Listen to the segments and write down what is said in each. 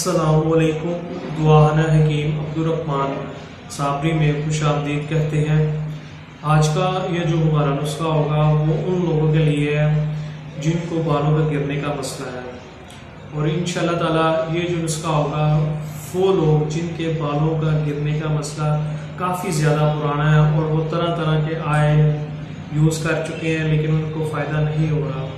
अस्सलामुअलैकुम। दुआना हकीम अब्दुर्रहमान साबरी में खुश आमदीद कहते हैं। आज का ये जो हमारा नुस्खा होगा वो उन लोगों के लिए है जिनको बालों का गिरने का मसला है, और इंशाअल्लाह ताला ये जो नुस्खा होगा वो लोग जिनके बालों का गिरने का मसला काफ़ी ज़्यादा पुराना है और वो तरह तरह के ऑयल यूज़ कर चुके हैं लेकिन उनको फ़ायदा नहीं हो रहा,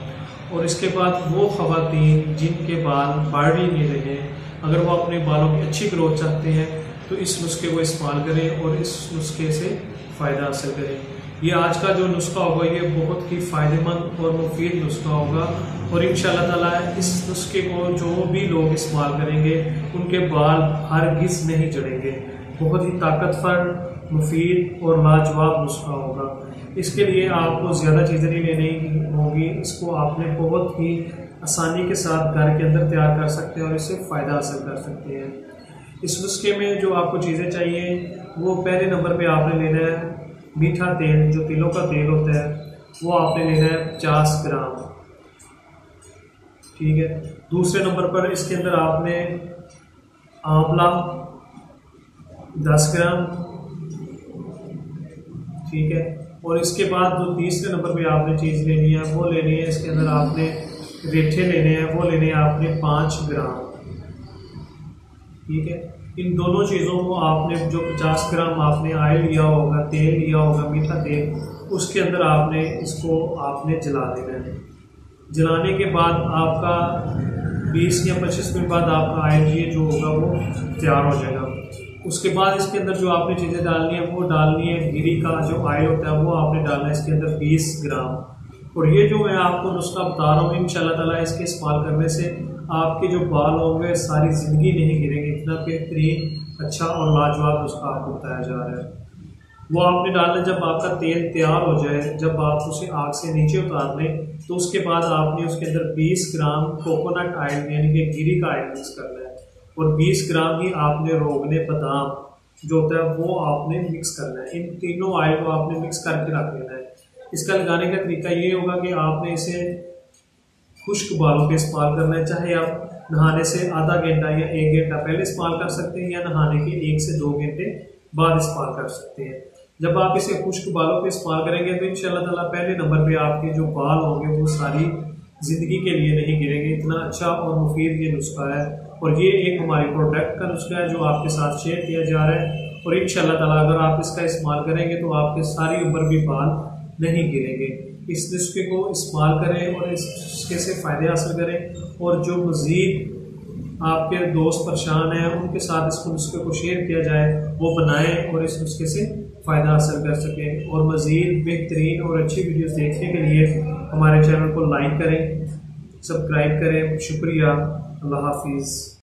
और इसके बाद वो ख़वातीन जिनके बाल बढ़ ही नहीं रहे, अगर वो अपने बालों की अच्छी ग्रोथ चाहते हैं तो इस नुस्खे को इस्तेमाल करें और इस नुस्खे से फ़ायदा हासिल करें। ये आज का जो नुस्खा होगा ये बहुत ही फ़ायदेमंद और मुफीद नुस्खा होगा, और इंशाअल्लाह ताला इस नुस्खे को जो भी लोग इस्तेमाल करेंगे उनके बाल हरगिज़ नहीं झड़ेंगे। बहुत ही ताकतवर, मुफीद और लाजवाब नुस्खा होगा। इसके लिए आपको ज़्यादा चीज़ें नहीं लेनी होगी, इसको आपने बहुत ही आसानी के साथ घर के अंदर तैयार कर सकते हैं और इससे फ़ायदा हासिल कर सकते हैं। इस नुस्खे में जो आपको चीज़ें चाहिए वो पहले नंबर पे आपने लेना है मीठा तेल, जो तिलों का तेल होता है वो आपने लेना है 50 ग्राम, ठीक है। दूसरे नंबर पर इसके अंदर आपने आंवला 10 ग्राम, ठीक है। और इसके बाद जो तीसरे नंबर पे आपने चीज़ लेनी है वो लेनी है, इसके अंदर आपने रेठे लेने हैं, वो लेने हैं आपने 5 ग्राम, ठीक है। इन दोनों चीज़ों को आपने जो 50 ग्राम आपने ऑयल लिया होगा, तेल लिया होगा, मीठा तेल, उसके अंदर आपने इसको आपने जला देना है। जलाने के बाद आपका 20 या 25 मिनट बाद आपका ऑयल ये जो होगा वो तैयार हो जाएगा। उसके बाद इसके अंदर जो आपने चीज़ें डालनी है वो डालनी है गिरी का जो ऑयल होता है वो आपने डालना है इसके अंदर 20 ग्राम। और ये जो मैं आपको नुस्खा बता रहा हूँ इंशाअल्लाह ताला इसके इस्तेमाल करने से आपके जो बाल होंगे सारी ज़िंदगी नहीं गिरेंगे। इतना बेहतरीन, अच्छा और लाजवाब नुस्खा आपको बताया जा रहा है। वो आपने डालना जब आपका तेल तैयार हो जाए, जब आप उसे आग से नीचे उतार लें तो उसके बाद आपने उसके अंदर 20 ग्राम कोकोनट ऑयल यानी कि गिरी का ऑयल मिक्स करना है, और 20 ग्राम ही आपने रोगने बादाम जो होता है वो आपने मिक्स करना है। इन तीनों ऑयल को आपने मिक्स करके रख लेना है। इसका लगाने का तरीका ये होगा कि आपने इसे खुश्क बालों पे इस्तेमाल करना है, चाहे आप नहाने से आधा घंटा या 1 घंटा पहले इस्तेमाल कर सकते हैं या नहाने के 1 से 2 घंटे बाद इस्तेमाल कर सकते हैं। जब आप इसे खुश्क बालों पे इस्तेमाल करेंगे तो इंशाअल्लाह ताला पहले नंबर पे आपके जो बाल होंगे वो सारी ज़िंदगी के लिए नहीं गिरेंगे। इतना अच्छा और मुफीद ये नुस्खा है, और ये एक हमारे प्रोडक्ट का नुस्खा है जो आपके साथ शेयर किया जा रहा है। और इंशाअल्लाह ताला अगर आप इसका इस्तेमाल करेंगे तो आपके सारी उम्र भी बाल नहीं गिरेंगे। इस नुस्खे को इस्तेमाल करें और इस नुस्खे से फ़ायदे हासिल करें, और जो मज़ीद आपके दोस्त परेशान हैं उनके साथ इस नुस्खे को शेयर किया जाए, वो बनाएं और इस नुस्खे से फ़ायदा हासिल कर सकें। और मज़ीद बेहतरीन और अच्छी वीडियोस देखने के लिए हमारे चैनल को लाइक करें, सब्सक्राइब करें। शुक्रिया। अल्लाह हाफिज़।